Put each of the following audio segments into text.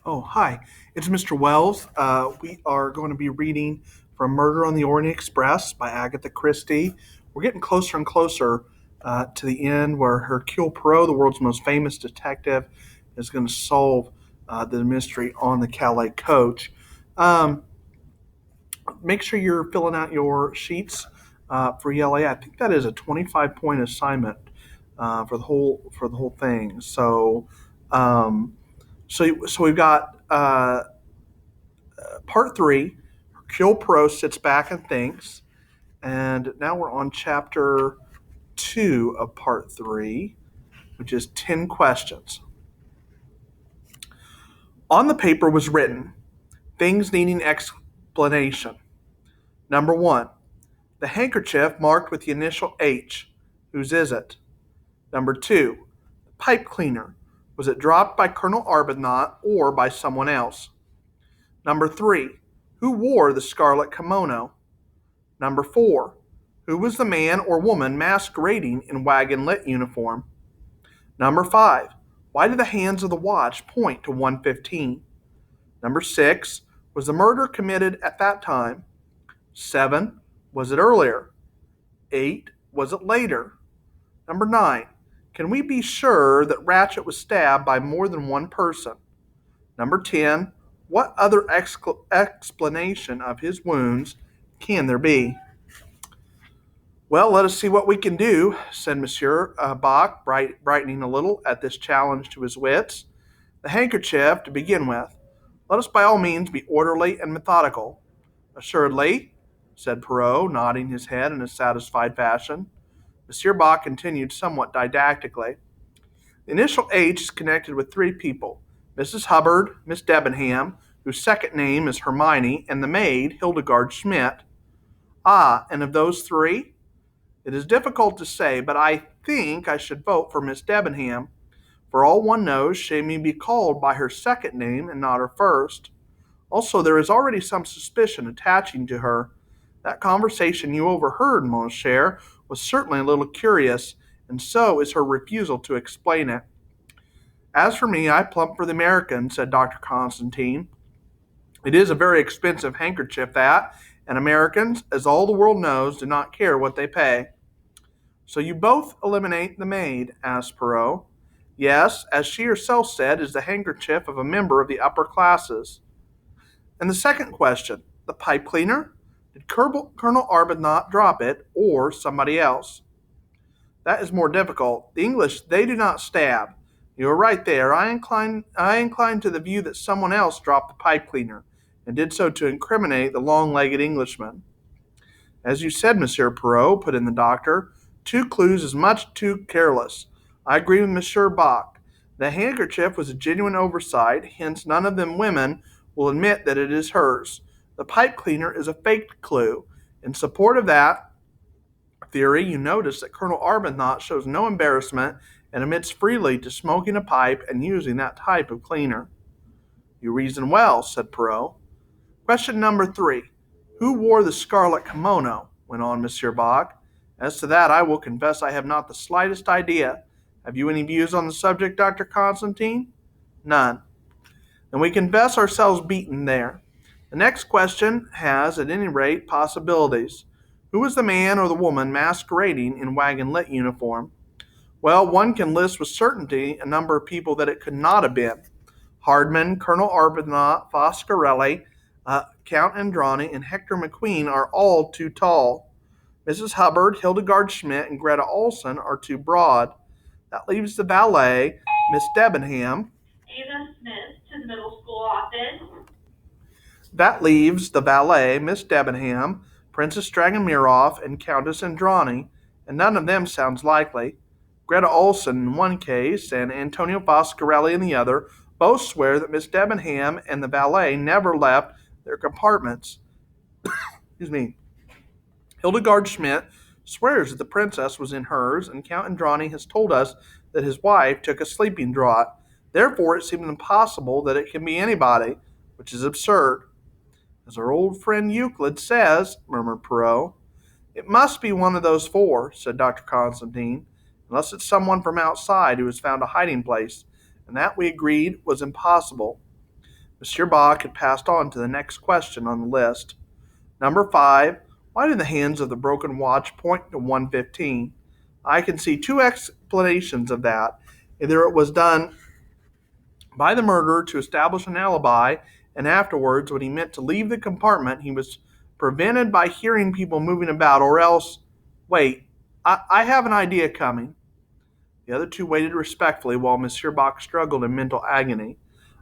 Oh, hi. It's Mr. Wells. We are going to be reading from Murder on the Orient Express by Agatha Christie. We're getting closer and closer to the end where Hercule Poirot, the world's most famous detective, is going to solve the mystery on the Calais coach. Um, Make sure you're filling out your sheets for ELA. I think that is a 25-point assignment for the whole thing. So we've got part three. Hercule Poirot sits back and thinks, and now we're on chapter two of part three, which is 10 questions. On the paper was written, things needing explanation. Number one, the handkerchief marked with the initial H. Whose is it? Number two, the pipe cleaner. Was it dropped by Colonel Arbuthnot or by someone else? Number three, who wore the scarlet kimono? Number four, who was the man or woman masquerading in wagon lit uniform? Number five, why did the hands of the watch point to 1:15? Number six, was the murder committed at that time? Seven, was it earlier? Eight, was it later? Number nine, can we be sure that Ratchet was stabbed by more than one person? Number 10, what other explanation of his wounds can there be? Well, let us see what we can do, said Monsieur Bach, brightening a little at this challenge to his wits. The handkerchief, to begin with. Let us by all means be orderly and methodical. Assuredly, said Poirot, nodding his head in a satisfied fashion. Monsieur Bach continued somewhat didactically. The initial H is connected with three people, Mrs. Hubbard, Miss Debenham, whose second name is Hermione, and the maid, Hildegard Schmidt. Ah, and of those three? It is difficult to say, but I think I should vote for Miss Debenham. For all one knows, she may be called by her second name and not her first. Also, there is already some suspicion attaching to her. That conversation you overheard, mon cher, was certainly a little curious, and so is her refusal to explain it. As for me, I plump for the American, said Dr. Constantine. It is a very expensive handkerchief, that, and Americans, as all the world knows, do not care what they pay. So you both eliminate the maid? Asked Poirot. Yes, as she herself said, is the handkerchief of a member of the upper classes. And the second question, the pipe cleaner? Did Colonel Arbuthnot drop it, or somebody else? That is more difficult. The English, they do not stab. You are right there. I incline to the view that someone else dropped the pipe cleaner, and did so to incriminate the long-legged Englishman. As you said, Monsieur Poirot, put in the doctor, two clues is much too careless. I agree with Monsieur Bach. The handkerchief was a genuine oversight, hence none of them women will admit that it is hers. The pipe cleaner is a faked clue. In support of that theory, you notice that Colonel Arbuthnot shows no embarrassment and admits freely to smoking a pipe and using that type of cleaner. You reason well, said Poirot. Question number three. Who wore the scarlet kimono? Went on Monsieur Bach. As to that, I will confess I have not the slightest idea. Have you any views on the subject, Dr. Constantine? None. Then we confess ourselves beaten there. The next question has, at any rate, possibilities. Who was the man or the woman masquerading in wagon lit uniform? Well, one can list with certainty a number of people that it could not have been. Hardman, Colonel Arbuthnot, Foscarelli, Count Andrani, and Hector McQueen are all too tall. Mrs. Hubbard, Hildegard Schmidt, and Greta Olson are too broad. That leaves the valet, Miss Debenham. Ava Smith to the middle school office. That leaves the valet, Miss Debenham, Princess Dragomirov, and Countess Andrani, and none of them sounds likely. Greta Olson in one case and Antonio Foscarelli in the other both swear that Miss Debenham and the valet never left their compartments. Excuse me. Hildegard Schmidt swears that the princess was in hers, and Count Andrani has told us that his wife took a sleeping draught. Therefore, it seems impossible that it can be anybody, which is absurd. As our old friend Euclid says, murmured Poirot. It must be one of those four, said Dr. Constantine, unless it's someone from outside who has found a hiding place, and that we agreed was impossible. Monsieur Bach had passed on to the next question on the list. Number 5. Why do the hands of the broken watch point to 1:15? I can see two explanations of that. Either it was done by the murderer to establish an alibi, and afterwards, when he meant to leave the compartment, he was prevented by hearing people moving about, or else, wait, I have an idea coming. The other two waited respectfully while Monsieur Bach struggled in mental agony.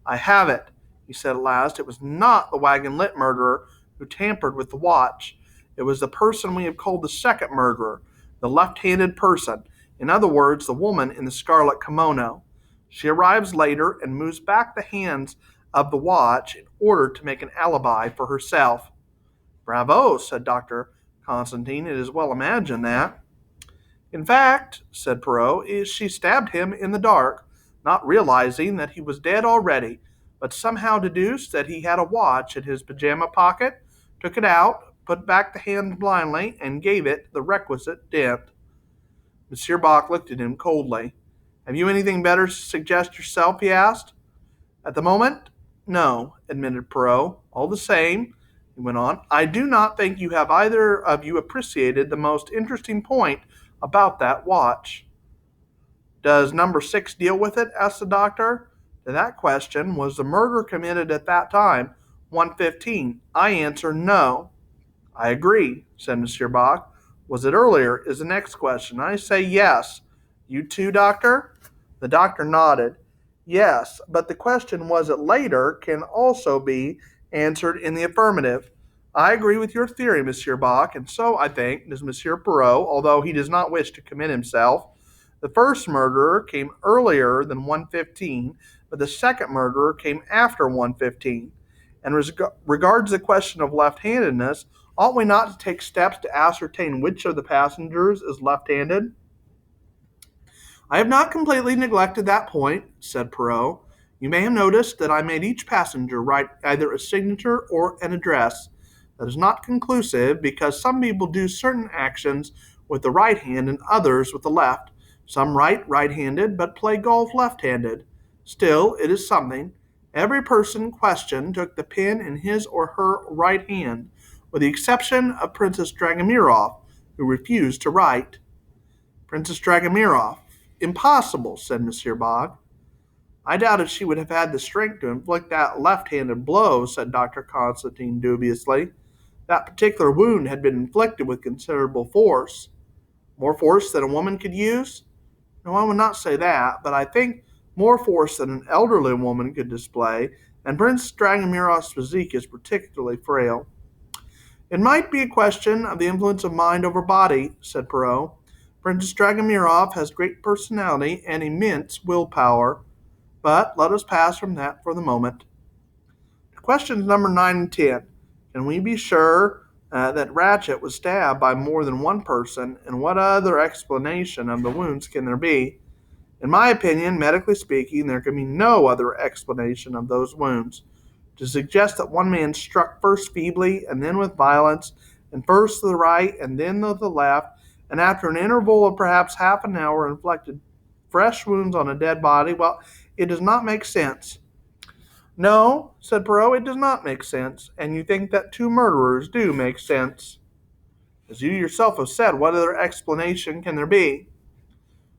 I have it, he said at last. It was not the wagon lit murderer who tampered with the watch. It was the person we have called the second murderer, the left-handed person. In other words, the woman in the scarlet kimono. She arrives later and moves back the hands of the watch in order to make an alibi for herself. Bravo, said Dr. Constantine. It is well imagined that. In fact, said Perrault, she stabbed him in the dark, not realizing that he was dead already, but somehow deduced that he had a watch in his pajama pocket, took it out, put back the hand blindly, and gave it the requisite dent. Monsieur Bach looked at him coldly. Have you anything better to suggest yourself? He asked. At the moment, no, admitted Perrault. All the same, he went on, I do not think you have either of you appreciated the most interesting point about that watch. Does number 6 deal with it? Asked the doctor. To that question, was the murder committed at that time, 1:15? I answer no. I agree, said Monsieur Bach. Was it earlier? Is the next question. I say yes. You too, doctor? The doctor nodded. Yes, but the question, was it later, can also be answered in the affirmative. I agree with your theory, Monsieur Bach, and so, I think, does Monsieur Perrault, although he does not wish to commit himself. The first murderer came earlier than 1:15, but the second murderer came after 1:15. And regards the question of left-handedness, ought we not to take steps to ascertain which of the passengers is left-handed? I have not completely neglected that point, said Perrault. You may have noticed that I made each passenger write either a signature or an address. That is not conclusive because some people do certain actions with the right hand and others with the left. Some write right-handed but play golf left-handed. Still, it is something. Every person questioned took the pen in his or her right hand, with the exception of Princess Dragomirov, who refused to write. Princess Dragomirov. Impossible, said Monsieur Bog. I doubt if she would have had the strength to inflict that left-handed blow, said Dr. Constantine dubiously. That particular wound had been inflicted with considerable force. More force than a woman could use? No, I would not say that, but I think more force than an elderly woman could display, and Prince Dragomirov's physique is particularly frail. It might be a question of the influence of mind over body, said Perrault. Princess Dragomirov has great personality and immense willpower, but let us pass from that for the moment. Questions number 9 and 10. Can we be sure that Ratchet was stabbed by more than one person, and what other explanation of the wounds can there be? In my opinion, medically speaking, there can be no other explanation of those wounds. To suggest that one man struck first feebly and then with violence, and first to the right and then to the left, and after an interval of perhaps half an hour inflicted fresh wounds on a dead body, well, it does not make sense. No, said Perrault, it does not make sense, and you think that two murderers do make sense. As you yourself have said, what other explanation can there be?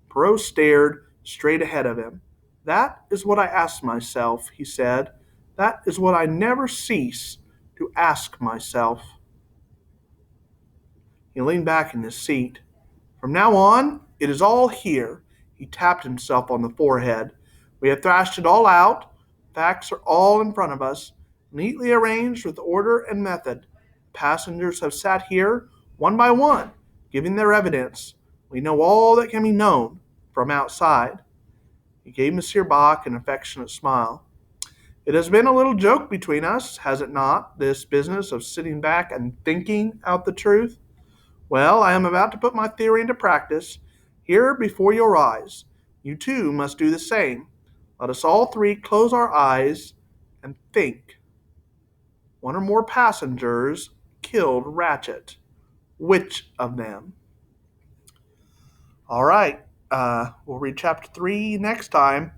Perrault stared straight ahead of him. That is what I ask myself, he said. That is what I never cease to ask myself. He leaned back in his seat. From now on, it is all here. He tapped himself on the forehead. We have thrashed it all out. Facts are all in front of us, neatly arranged with order and method. Passengers have sat here, one by one, giving their evidence. We know all that can be known from outside. He gave Monsieur Bach an affectionate smile. It has been a little joke between us, has it not, this business of sitting back and thinking out the truth? Well, I am about to put my theory into practice here before your eyes. You too must do the same. Let us all three close our eyes and think. One or more passengers killed Ratchet. Which of them? All right. We'll read chapter 3 next time.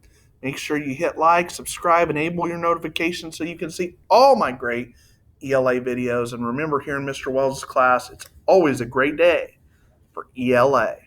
Make sure you hit like, subscribe, enable your notifications so you can see all my great ELA videos. And remember, here in Mr. Wells' class, it's always a great day for ELA.